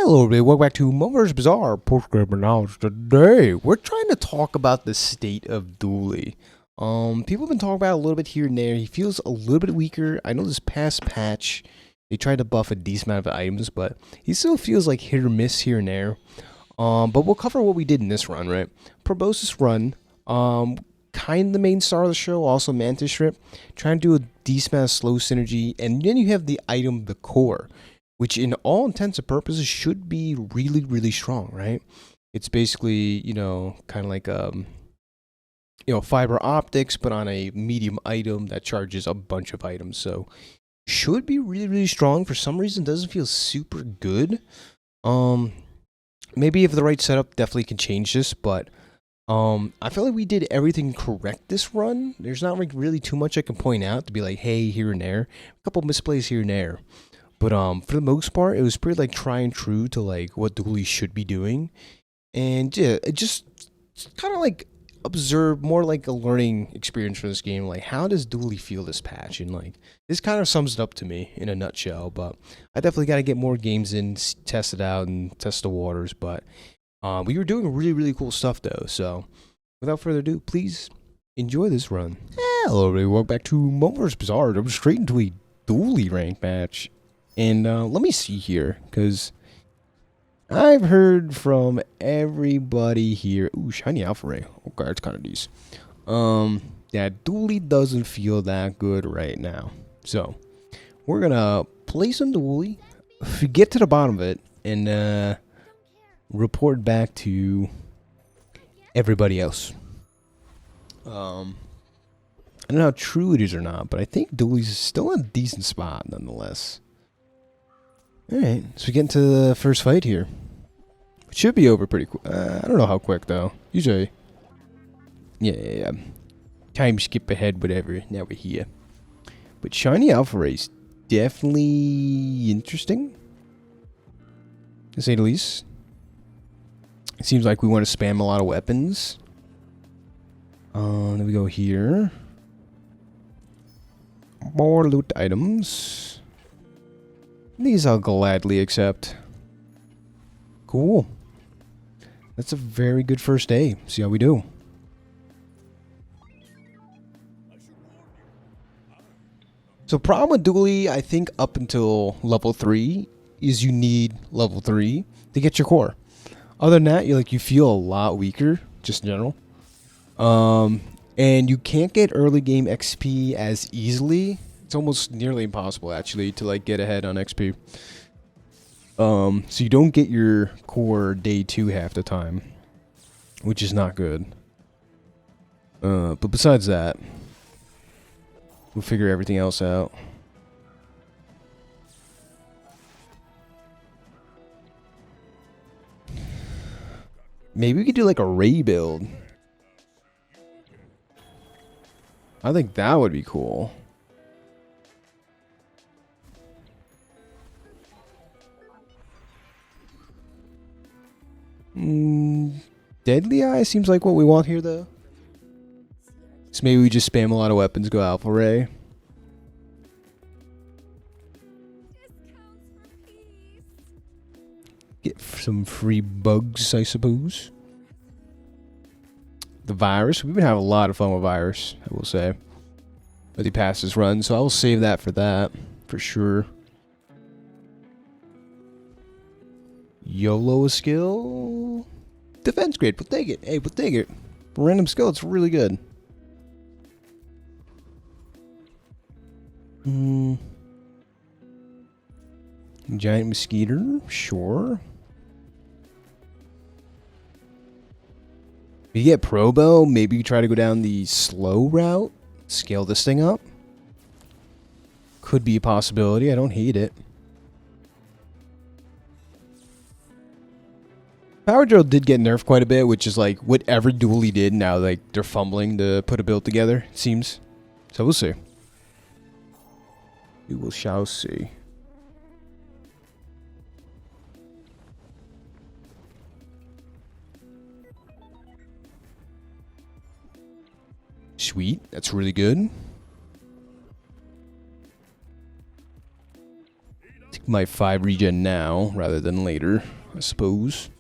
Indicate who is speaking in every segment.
Speaker 1: Hello everybody, welcome back to MoMoVs The Bazaar post-game knowledge. Today, we're trying to talk about the state of Dooley. People have been talking about it a little bit here and there. He feels a little bit weaker. I know this past patch, they tried to buff a decent amount of items, but he still feels like hit or miss here and there. But we'll cover what we did in this run, right? Proboscis run, kind of the main star of the show, also Mantis Shrimp, trying to do a decent amount of slow synergy, and then you have the item, the core, which in all intents and purposes should be really, really strong, right? It's basically, kind of like, fiber optics, but on a medium item that charges a bunch of items. So should be really, really strong. For some reason, doesn't feel super good. Maybe if the right setup definitely can change this, but I feel like we did everything correct this run. There's not like really too much I can point out to be like, hey, here and there. A couple misplays here and there. But for the most part, it was pretty like try and true to like what Dooley should be doing. And yeah, it just kind of like observe more like a learning experience for this game. Like, how does Dooley feel this patch? And like, this kind of sums it up to me in a nutshell. But I definitely got to get more games in, test it out, and test the waters. But we were doing really, really cool stuff though. So without further ado, please enjoy this run. Hello everybody, welcome back to MoMoVs The Bazaar. I'm straight into a Dooley rank match. And let me see here, because I've heard from everybody here. Ooh, shiny alpha ray. Okay, that's kind of decent. Yeah, Dooley doesn't feel that good right now. So, we're going to play some Dooley, get to the bottom of it, and report back to everybody else. I don't know how true it is or not, but I think Dooley's still in a decent spot nonetheless. Alright, so we get into the first fight here. It should be over pretty quick. I don't know how quick, though. Usually. Yeah. Time skip ahead, whatever. Now we're here. But shiny alpha race, definitely interesting, to say the least. It seems like we want to spam a lot of weapons. Then we go here. More loot items. These I'll gladly accept. Cool. That's a very good first day. See how we do. So problem with Dooley, I think up until level 3, is you need level 3 to get your core. Other than that, you feel a lot weaker, just in general. And you can't get early game XP as easily. It's almost nearly impossible, actually, to like get ahead on XP. So you don't get your core day 2 half the time, which is not good. But besides that, we'll figure everything else out. Maybe we could do like a Ray build. I think that would be cool. Deadly Eye seems like what we want here, though. So maybe we just spam a lot of weapons, go Alpha Ray. Get some free bugs, I suppose. The virus. We've been having a lot of fun with virus, I will say. But he passed his run, so I will save that, for sure. YOLO skill. Defense grade. We'll take it. Hey, we'll take it. Random skill. It's really good. Giant mosquito. Sure. If you get Probo, maybe you try to go down the slow route. Scale this thing up. Could be a possibility. I don't hate it. Power Drill did get nerfed quite a bit, which is like whatever Dooley did now, like they're fumbling to put a build together, it seems. So we'll see. We shall see. Sweet, that's really good. take my 5 regen now rather than later, I suppose.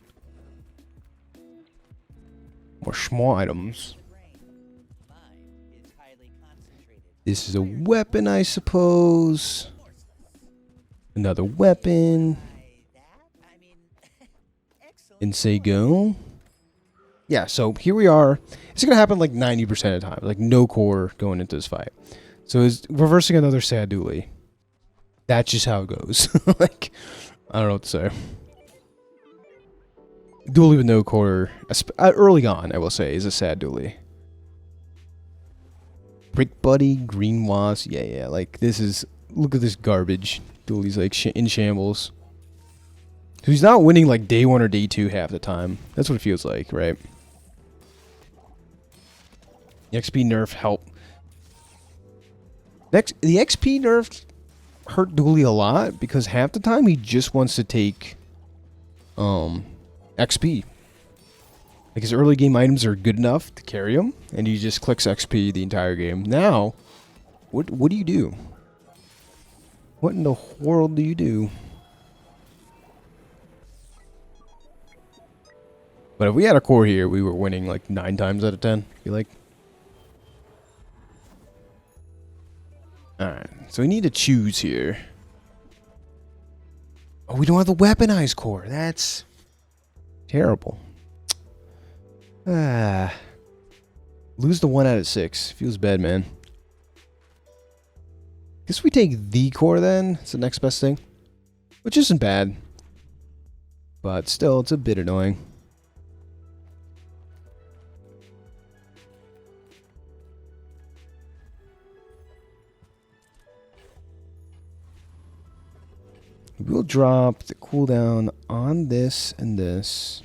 Speaker 1: More small items. This is a weapon, I suppose. Another weapon. And say go. Yeah, so here we are. It's going to happen like 90% of the time. Like no core going into this fight. So it's reversing another sad Dooley. That's just how it goes. Like, I don't know what to say. Dooley with no core, early on, I will say, is a sad Dooley. Brick Buddy, Green Wasp, yeah, like, this is, look at this garbage. Dooley's, like, in shambles. So he's not winning, like, day 1 or day 2 half the time. That's what it feels like, right? The XP nerf help. The XP nerf hurt Dooley a lot, because half the time he just wants to take, XP. Like his early game items are good enough to carry him, and he just clicks XP the entire game. Now, what do you do? What in the world do you do? But if we had a core here, we were winning like 9 times out of 10. I feel like. Alright, so we need to choose here. Oh, we don't have the weaponized core. That's terrible. Lose the 1 out of 6. Feels bad, man. Guess we take the core then. It's the next best thing. Which isn't bad. But still, it's a bit annoying. We'll drop the cooldown on this and this.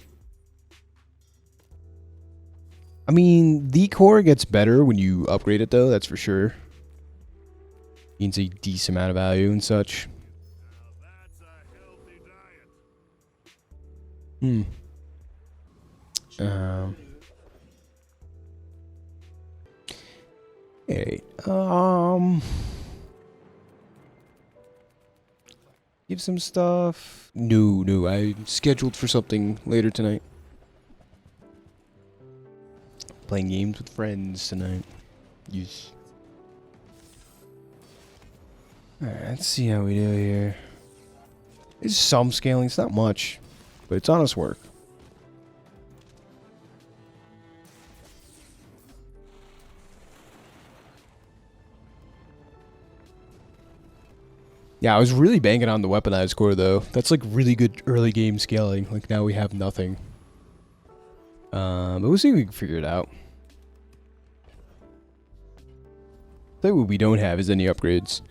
Speaker 1: I mean, the core gets better when you upgrade it, though. That's for sure. Gains a decent amount of value and such. Alright. Give some stuff. No, I'm scheduled for something later tonight. Playing games with friends tonight. Yes. Alright, let's see how we do here. It's some scaling, it's not much, but it's honest work. Yeah, I was really banging on the weaponized core though. That's like really good early game scaling. Like now we have nothing. But we'll see if we can figure it out. I think what we don't have is any upgrades.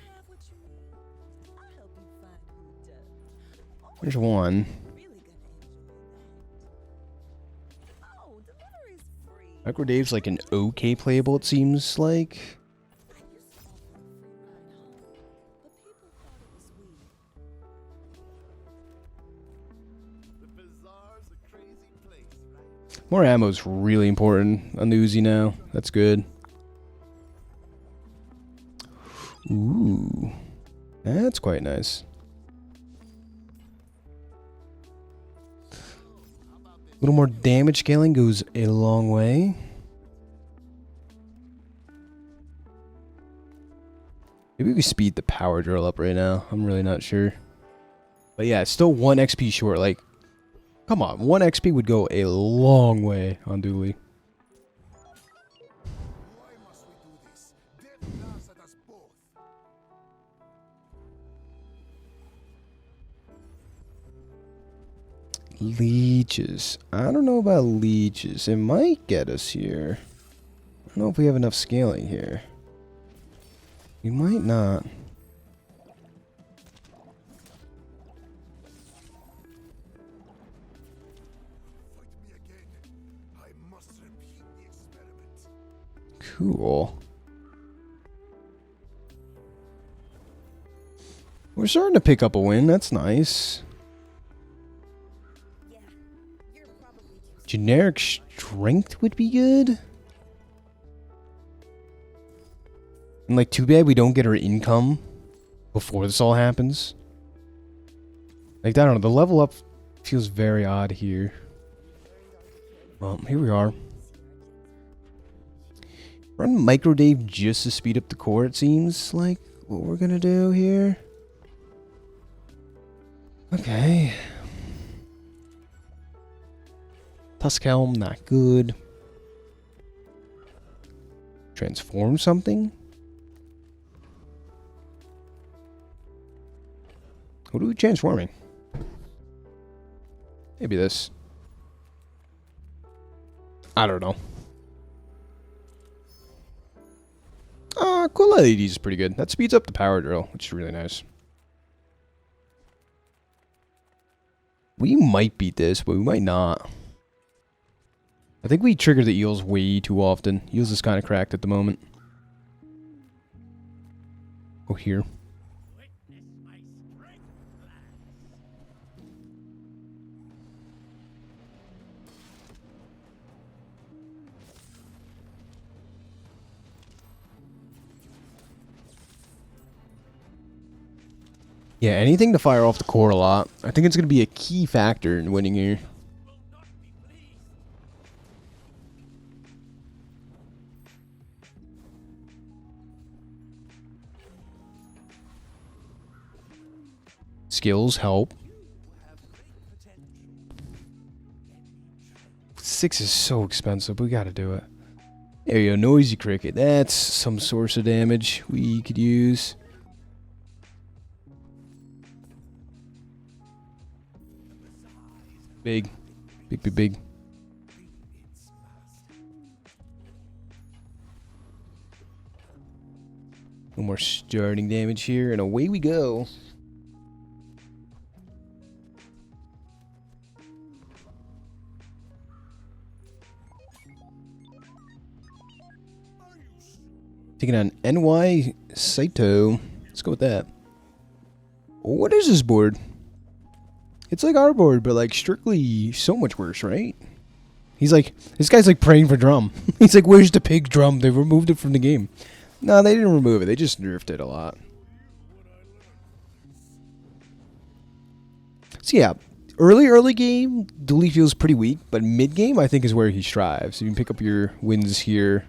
Speaker 1: There's one. Micro Dave's like an okay playable, it seems like. More ammo is really important on the Uzi now. That's good. Ooh. That's quite nice. A little more damage scaling goes a long way. Maybe we speed the power drill up right now. I'm really not sure. But yeah, it's still 1 XP short. Like, come on, 1 XP would go a long way on Dooley. Leeches. I don't know about leeches. It might get us here. I don't know if we have enough scaling here. We might not. Cool. We're starting to pick up a win. That's nice. Generic strength would be good. And like, too bad we don't get our income before this all happens. Like, I don't know, the level up feels very odd here. Well, here we are. Run Microdave just to speed up the core, it seems like what we're gonna do here. Okay. Tusk Helm, not good. Transform something? What are we transforming? Maybe this. I don't know. Cool LEDs is pretty good. That speeds up the power drill, which is really nice. We might beat this, but we might not. I think we trigger the eels way too often. Eels is kind of cracked at the moment. Oh, here. Yeah, anything to fire off the core a lot. I think it's going to be a key factor in winning here. Skills help. 6 is so expensive. We got to do it. There you go. Noisy Cricket. That's some source of damage we could use. Big. Big, big, big. No more starting damage here, and away we go. Taking on NY Saito. Let's go with that. What is this board? It's like our board, but like strictly so much worse, right? He's like, this guy's like praying for drum. He's like, where's the pig drum? They removed it from the game. No, they didn't remove it. They just nerfed it a lot. So yeah, early game, Dooley feels pretty weak, but mid game I think is where he strives. You can pick up your wins here.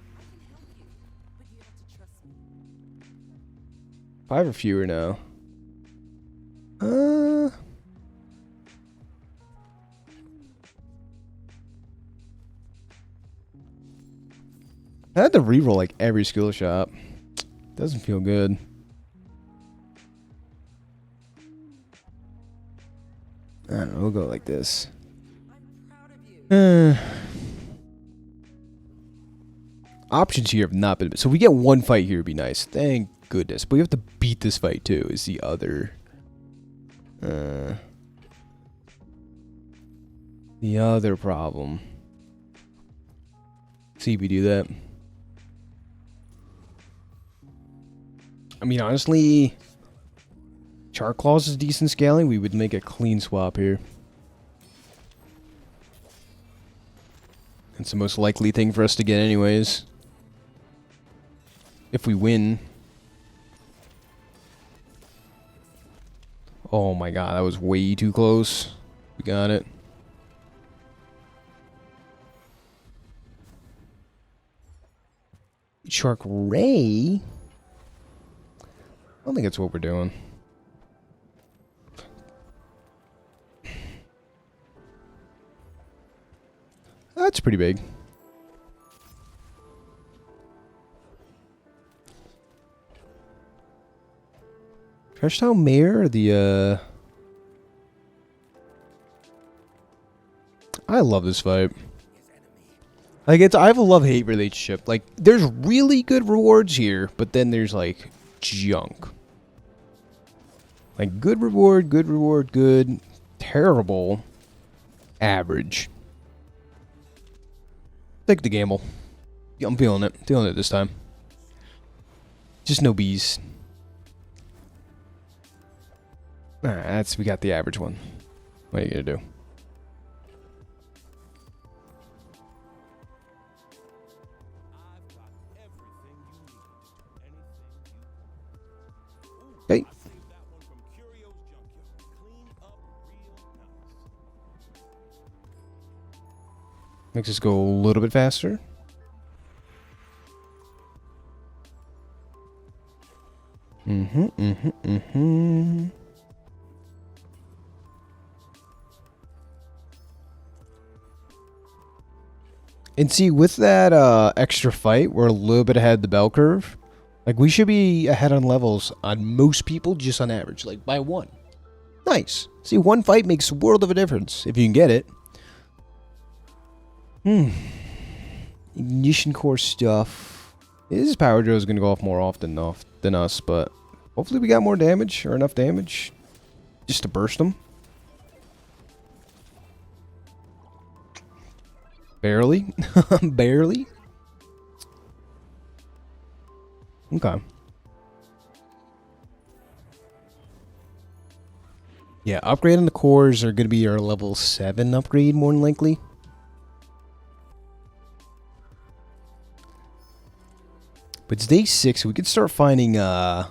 Speaker 1: 5 or fewer now. I had to reroll like every skill shot. Doesn't feel good. I don't know, we'll go like this. Options here have not been... So we get one fight here would be nice. Thank goodness. But we have to beat this fight too, is the other... the other problem. See if we do that. I mean, honestly, Charclaws is decent scaling. We would make a clean swap here. It's the most likely thing for us to get anyways. If we win. Oh my god, that was way too close. We got it. Shark Ray? I don't think that's what we're doing. That's pretty big. Trash Town Mayor or the I love this fight. Like, it's, I have a love-hate relationship. Like, there's really good rewards here, but then there's like junk. Like, good reward, good, terrible, average. Take the gamble. Yeah, I'm feeling it. Feeling it this time. Just no bees. Alright, that's, we got the average one. What are you gonna do? Okay. Makes us go a little bit faster. And see, with that extra fight, we're a little bit ahead of the bell curve. Like, we should be ahead on levels on most people, just on average, like by 1. Nice. See, 1 fight makes a world of a difference if you can get it. Ignition core stuff. His power drill is going to go off more often than us, but hopefully we got more damage or enough damage just to burst them. Barely. Barely. Okay. Yeah, upgrade on the cores are going to be our level 7 upgrade, more than likely. But it's day 6, we could start finding the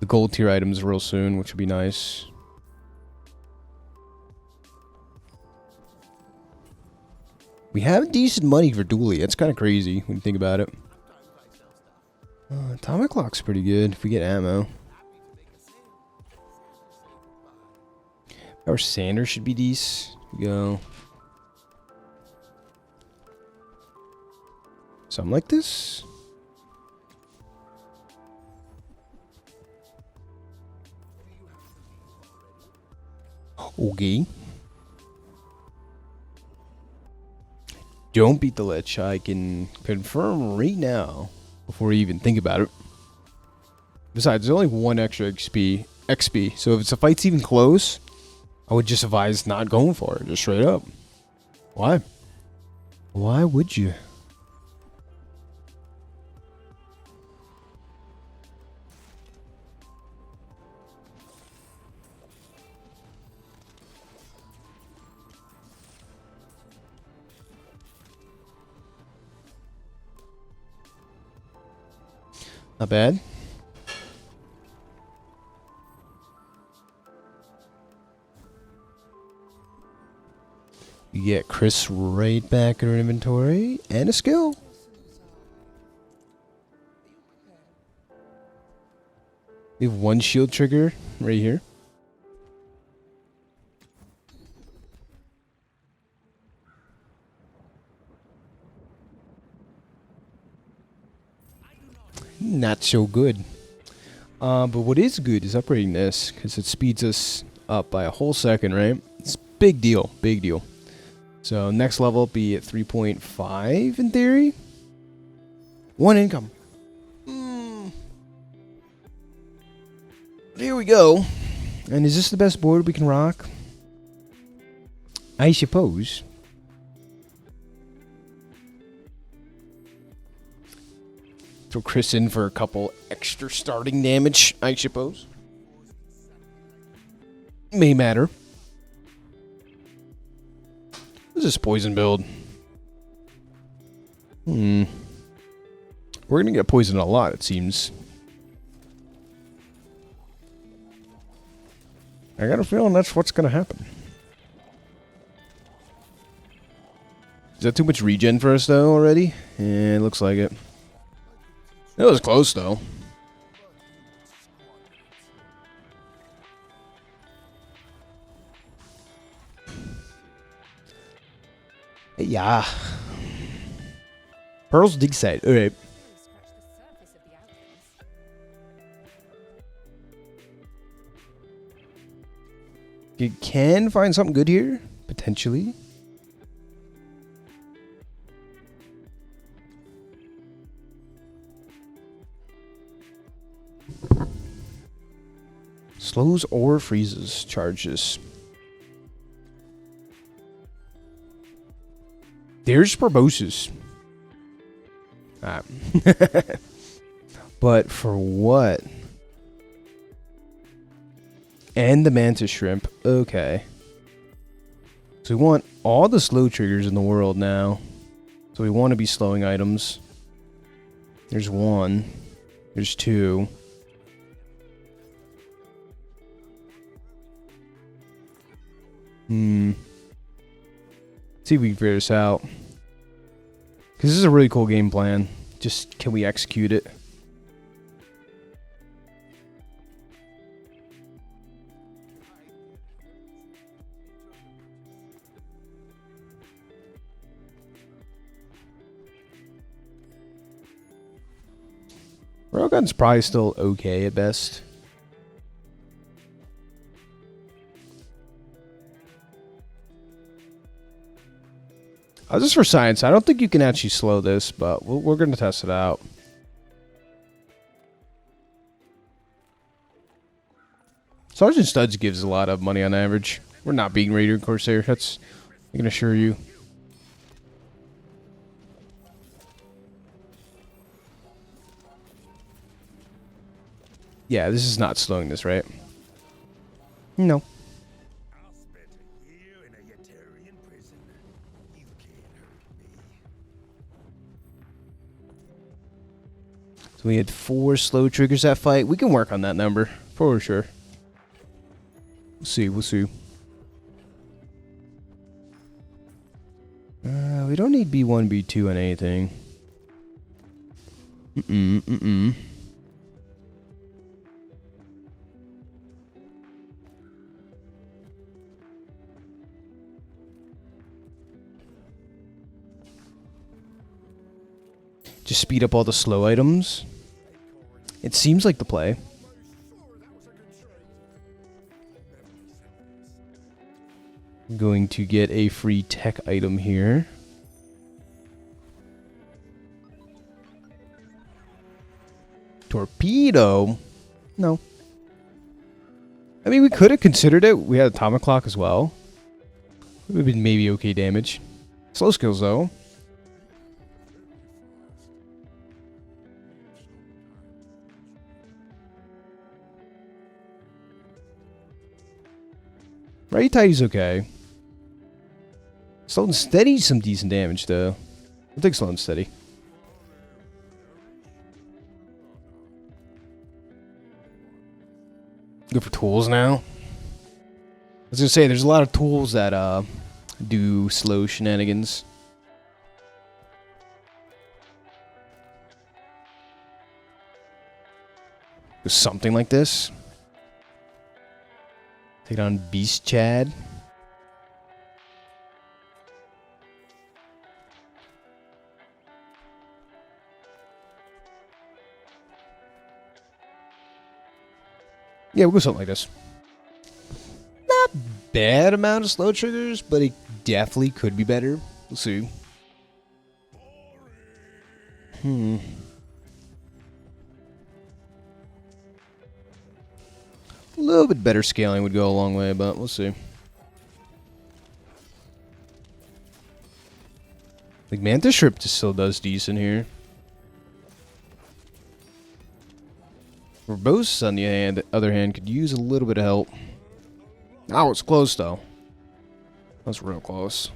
Speaker 1: gold tier items real soon, which would be nice. We have decent money for Dooley. That's kind of crazy when you think about it. Atomic clock's pretty good if we get ammo. Our sander should be decent. Go. Something like this. Okay. Don't beat the Lich. I can confirm right now before you even think about it. Besides, there's only 1 extra XP. So if the fight's even close, I would just advise not going for it. Just straight up. Why? Why would you? Not bad. You get Chris right back in our inventory and a skill. We have 1 shield trigger right here. Not so good. But what is good is upgrading this, because it speeds us up by a whole second, right? It's big deal, big deal. So next level will be at 3.5 in theory. 1 income. Here we go. And is this the best board we can rock? I suppose. Throw Chris in for a couple extra starting damage, I suppose. May matter. What is this poison build? We're gonna get poisoned a lot, it seems. I got a feeling that's what's gonna happen. Is that too much regen for us though already? Yeah, it looks like it. It was close, though. Yeah. Pearl's dig site. Alright. You can find something good here, potentially. Slows or freezes charges. There's proboscis. But for what? And the mantis shrimp. Okay. So we want all the slow triggers in the world now. So we want to be slowing items. There's 1. There's 2. See if we can figure this out. Because this is a really cool game plan. Just, can we execute it? Railgun's probably still okay at best. Just for science, I don't think you can actually slow this, but we're going to test it out. Sergeant Studs gives a lot of money on average. We're not being Raider and Corsair, that's, I can assure you. Yeah, this is not slowing this, right? No. So we had 4 slow triggers that fight. We can work on that number, for sure. We'll see, we'll see. We don't need B1, B2 on anything. Just speed up all the slow items. It seems like the play. I'm going to get a free tech item here. Torpedo? No. I mean, we could have considered it. We had atomic clock as well. It would have been maybe okay damage. Slow skills, though. Right tidy's okay. Slow and steady's some decent damage, though. I'll take slow and steady. Go for tools now. I was gonna say, there's a lot of tools that do slow shenanigans. Do something like this. Take on Beast Chad. Yeah, we'll go something like this. Not bad amount of slow triggers, but it definitely could be better. We'll see. A little bit better scaling would go a long way, but we'll see. Like, Mantis Shrimp just still does decent here. Verbose, on the other hand, could use a little bit of help. Oh, it's close, though. That's real close.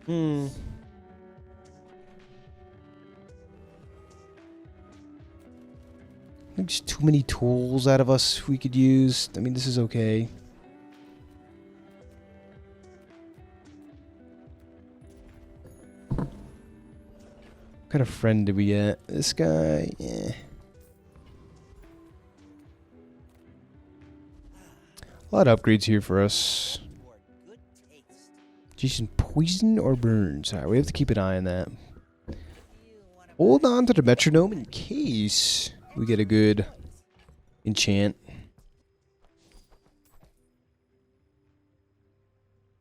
Speaker 1: I think there's too many tools out of us we could use. I mean, this is okay. What kind of friend did we get? This guy? Yeah. A lot of upgrades here for us. Jason, poison or burns? Alright, we have to keep an eye on that. Hold on to the metronome in case we get a good enchant.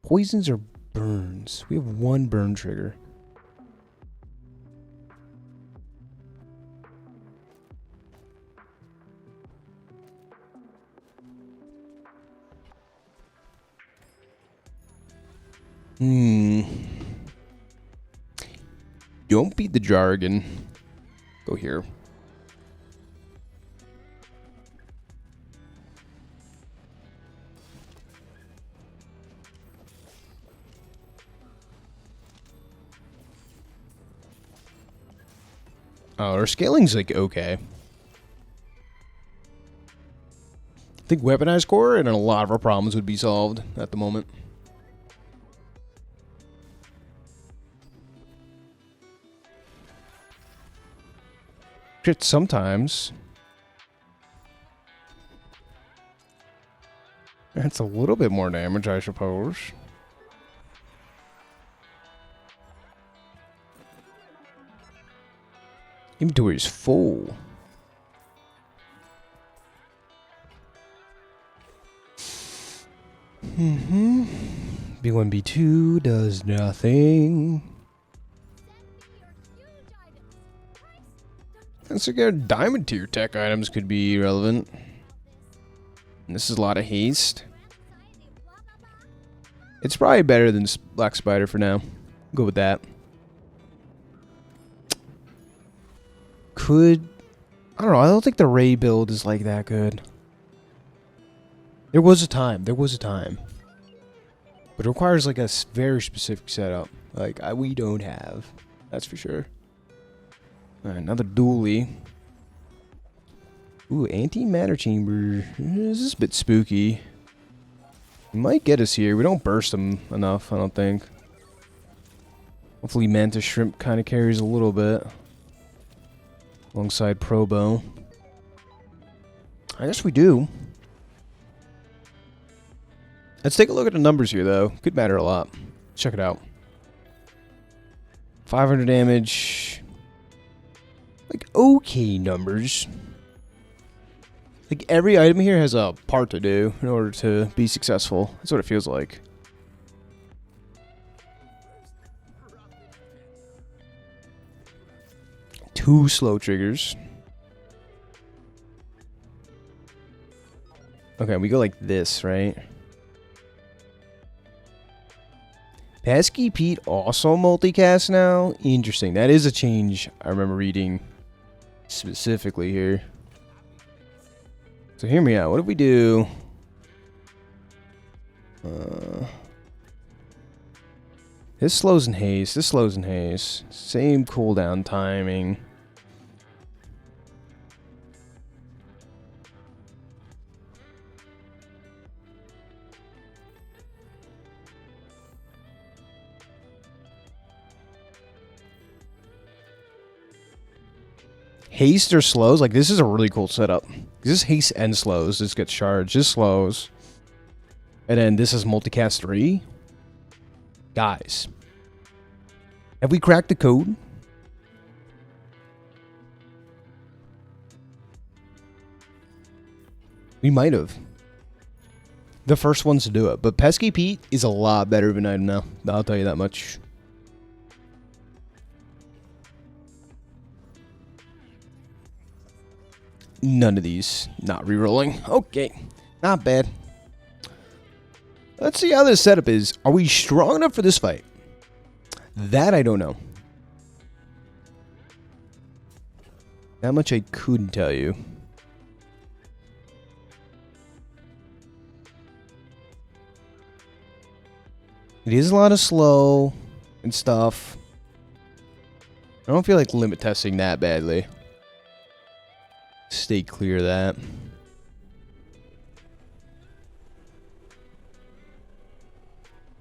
Speaker 1: Poisons or burns? We have 1 burn trigger. Don't beat the jargon. Go here. Oh, our scaling's like okay. I think weaponized core and a lot of our problems would be solved at the moment. Crit sometimes. That's a little bit more damage, I suppose. Inventory is full. B1, B2 does nothing. Let's look at diamond tier tech items could be relevant. And this is a lot of haste. It's probably better than Black Spider for now. Go with that. I don't know. I don't think the Ray build is like that good. There was a time. But it requires like a very specific setup. Like we don't have. That's for sure. Alright, another Dooley. Ooh, anti-matter chamber. This is a bit spooky. He might get us here. We don't burst him enough, I don't think. Hopefully Mantis Shrimp kind of carries a little bit. Alongside Probo. I guess we do. Let's take a look at the numbers here, though. Could matter a lot. Check it out. 500 damage. Like, okay numbers. Like, every item here has a part to do in order to be successful. That's what it feels like. Two slow triggers. Okay, we go like this, right? Pesky Pete also multicast now? Interesting. That is a change I remember reading specifically here. So hear me out. What if we do... this slows and haste. This slows and haste. Same cooldown timing. Haste or slows, like this is a really cool setup. This haste and slows. This gets charged. This slows. And then this is multicast 3. Guys. Have we cracked the code? We might have. The first ones to do it. But Pesky Pete is a lot better of an item now. I'll tell you that much. None of these. Not rerolling. Okay. Not bad. Let's see how this setup is. Are we strong enough for this fight? That I don't know. That much I couldn't tell you. It is a lot of slow and stuff. I don't feel like limit testing that badly. Stay clear of that.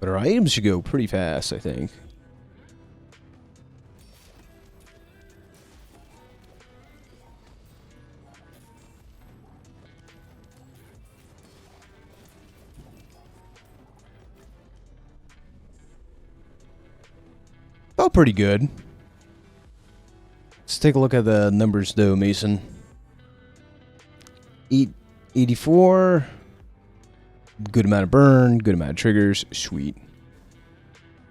Speaker 1: But our items should go pretty fast, I think. Felt pretty good. Let's take a look at the numbers though, Mason. 84. Good amount of burn, good amount of triggers. Sweet.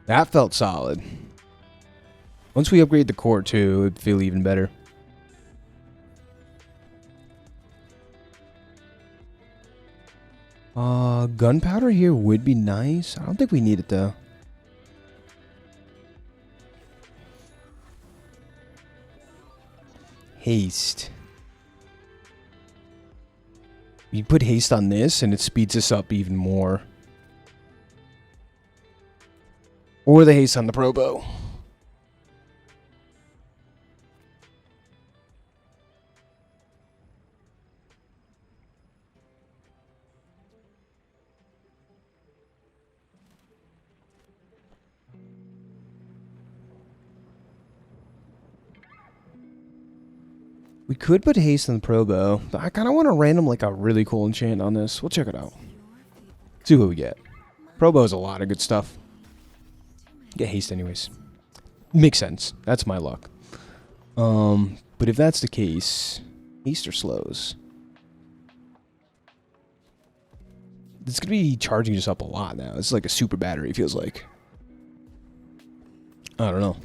Speaker 1: That felt solid. Once we upgrade the core too, it'd feel even better. Gunpowder here would be nice. I don't think we need it though. Haste. You put haste on this and it speeds us up even more. Or the haste on the Probo. We could put haste on the pro bow, but I kind of want to random like a really cool enchant on this. We'll check it out. See what we get. Pro bow is a lot of good stuff. Get haste anyways. Makes sense. That's my luck. But if that's the case, haste or slows. It's gonna be charging us up a lot now. It's like a super battery, it feels like. I don't know.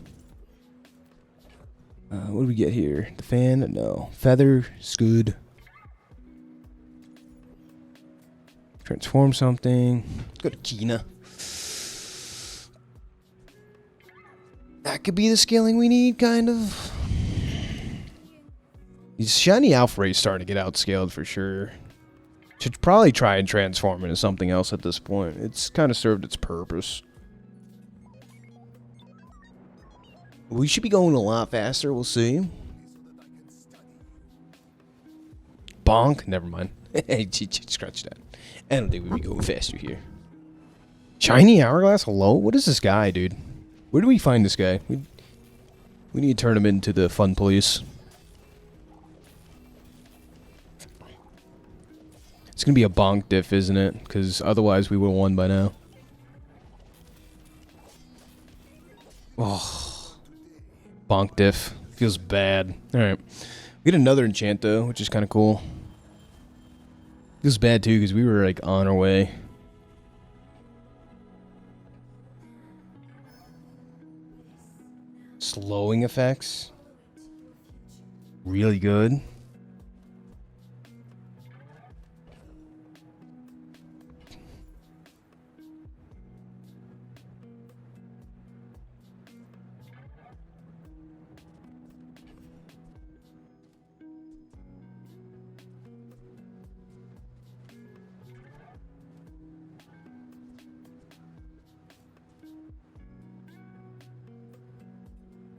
Speaker 1: What do we get here? The fan? No. Feather is good. Transform something. Go to Kina. That could be the scaling we need, kind of. These shiny Alpha Rays starting to get outscaled for sure. Should probably try and transform into something else at this point. It's kind of served its purpose. We should be going a lot faster, we'll see. Bonk. Never mind. Scratch that. I don't think we'd be going faster here. Shiny Hourglass? Hello? What is this guy, dude? Where do we find this guy? We need to turn him into the fun police. It's going to be a bonk diff, isn't it? Because otherwise we would have won by now. Oh. Bonk diff. Feels bad. Alright. We get another enchant though, which is kind of cool. Feels bad too, because we were like on our way. Slowing effects. Really good.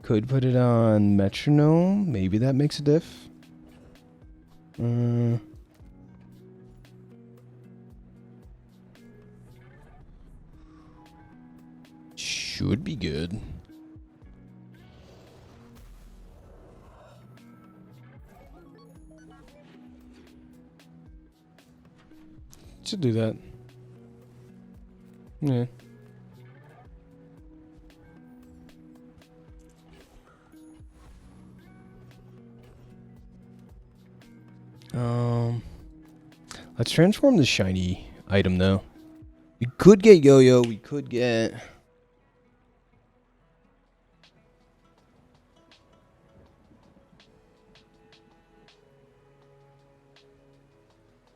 Speaker 1: Could put it on metronome. Maybe that makes a diff. Should be good. Should do that. Yeah. Let's transform the shiny item though. We could get Yo-Yo. We could get.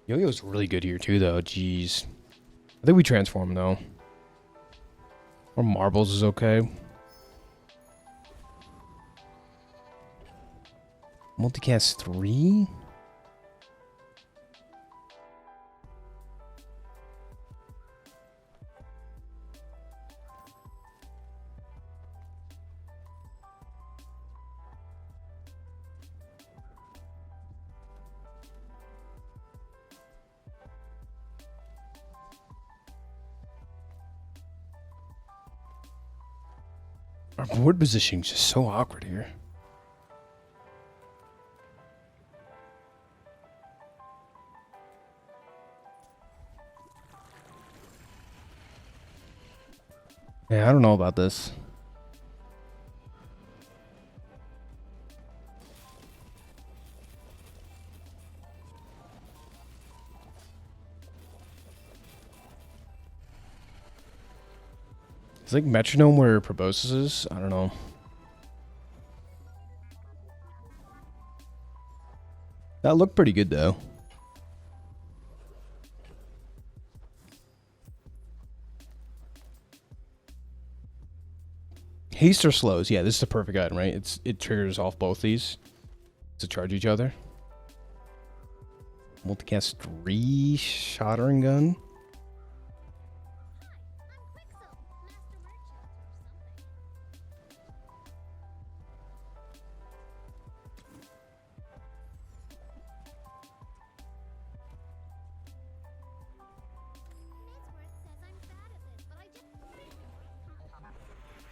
Speaker 1: Yo-Yo's really good here too, though. Jeez. I think we transform though. Or Marbles is okay. Multicast 3? Our board positioning is just so awkward here. Yeah, I don't know about this. It's like metronome where Proboscis is. I don't know. That looked pretty good though. Haste or slows. Yeah, this is the perfect item, right? It triggers off both these to charge each other. Multicast 3 Shattering Gun.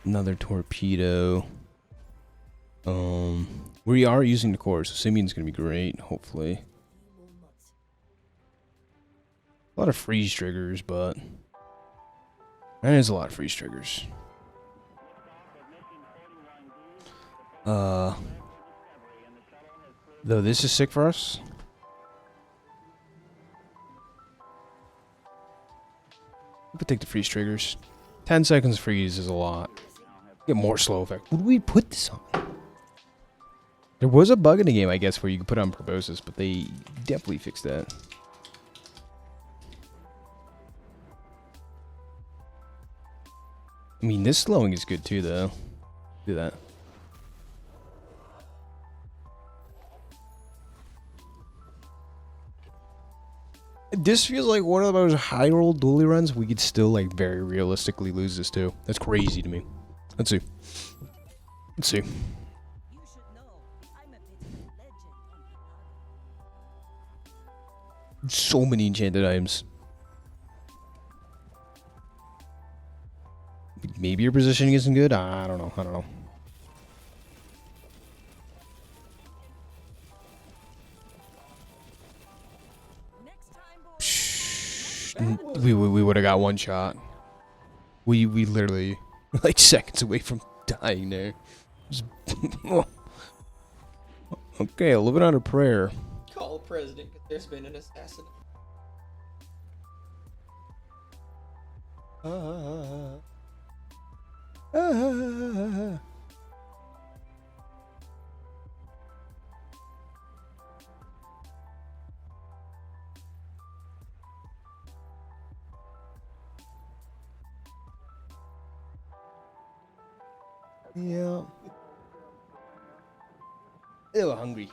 Speaker 1: Another torpedo. We are using the core, so Simeon's gonna be great, hopefully. A lot of freeze triggers, but there is a lot of freeze triggers. Though this is sick for us. We could take the freeze triggers. 10 seconds freeze is a lot. Get more slow effect. Would we put this on? There was a bug in the game, I guess, where you could put on proboscis, but they definitely fixed that. I mean, this slowing is good too, though. Do that. This feels like one of those high roll Dooley runs we could still, like, very realistically lose this to. That's crazy to me. Let's see. Let's see. So many enchanted items. Maybe your positioning isn't good? I don't know. I don't know. We would have got one shot. We literally like seconds away from dying there. Okay, a little bit under prayer.
Speaker 2: Call president because there's been an assassin.
Speaker 1: Yeah. Ew, hungry.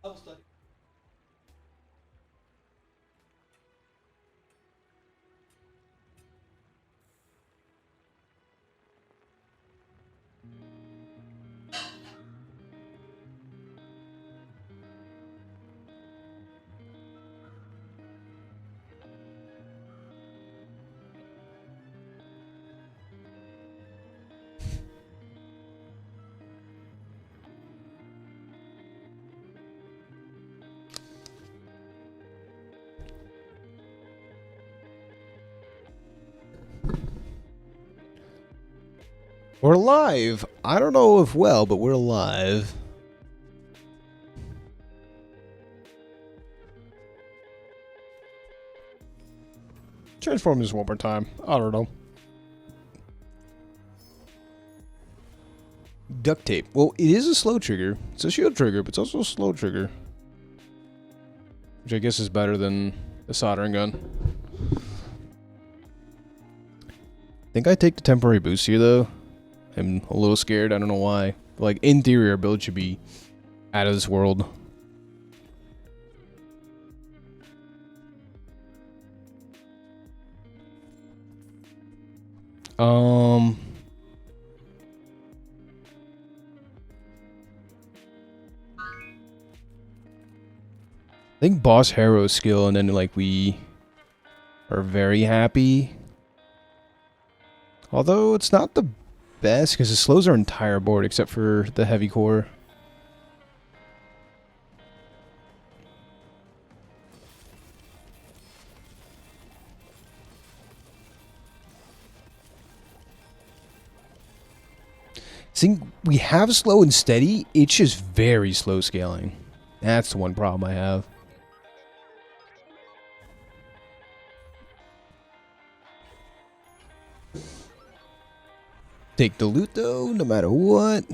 Speaker 2: I was studying.
Speaker 1: We're alive. I don't know if well, but we're alive. Transform this one more time. I don't know. Duct tape. Well, it is a slow trigger. It's a shield trigger, but it's also a slow trigger. Which I guess is better than the soldering gun. I think I take the temporary boost here, though. I'm a little scared. I don't know why. But, like, in theory, our build should be out of this world. I think boss hero skill, and then like we are very happy. Although it's not the best because it slows our entire board except for the heavy core. See, we have slow and steady. It's just very slow scaling. That's the one problem I have. Take the loot though, no matter what.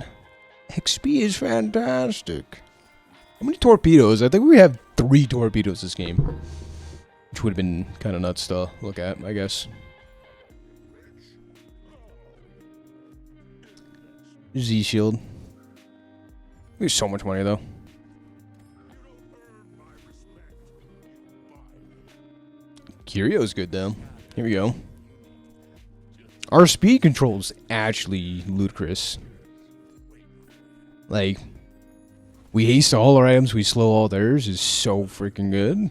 Speaker 1: XP is fantastic. How many torpedoes? I think we have 3 torpedoes this game. Which would have been kind of nuts to look at, I guess. Z shield. There's so much money though. Curio's good though. Here we go. Our speed control's actually ludicrous. Like, we haste all our items, we slow all theirs is so freaking good.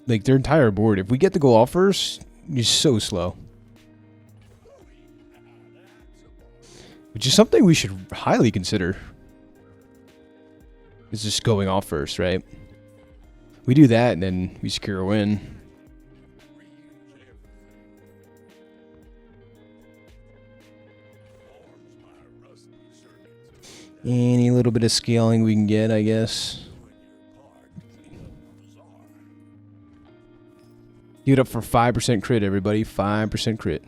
Speaker 1: Like, their entire board, if we get to go off first, you're so slow. Which is something we should highly consider. Is just going off first, right? We do that and then we secure a win. Any little bit of scaling we can get, I guess. Give it up for 5% crit, everybody. 5% crit.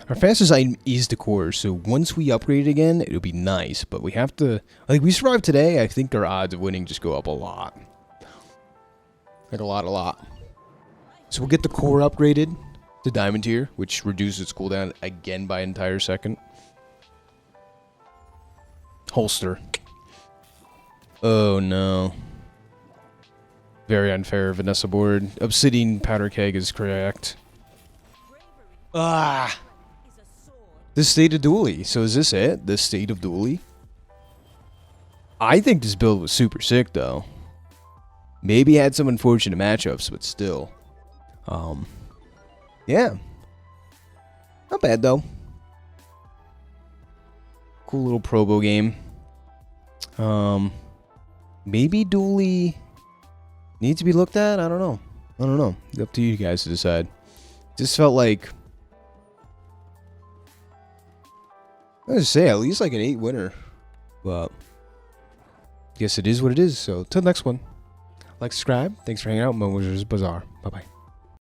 Speaker 1: Our fastest item is the core, so once we upgrade it again, it'll be nice. But we have to... Like, we survived today, I think our odds of winning just go up a lot. Like, a lot. So we'll get the core upgraded to diamond tier, which reduces its cooldown again by an entire second. Holster. Oh, no. Very unfair, Vanessa board. Obsidian powder keg is correct. Ah! The state of Dooley. So is this it? The state of Dooley? I think this build was super sick, though. Maybe had some unfortunate matchups, but still. Yeah. Not bad, though. Cool little Probo game. Maybe Dooley needs to be looked at? I don't know. It's up to you guys to decide. Just felt like... I was say, at least like an 8 winner. But... guess it is what it is. So, till the next one. Like, subscribe. Thanks for hanging out. MoMoVs The Bazaar. Bye-bye.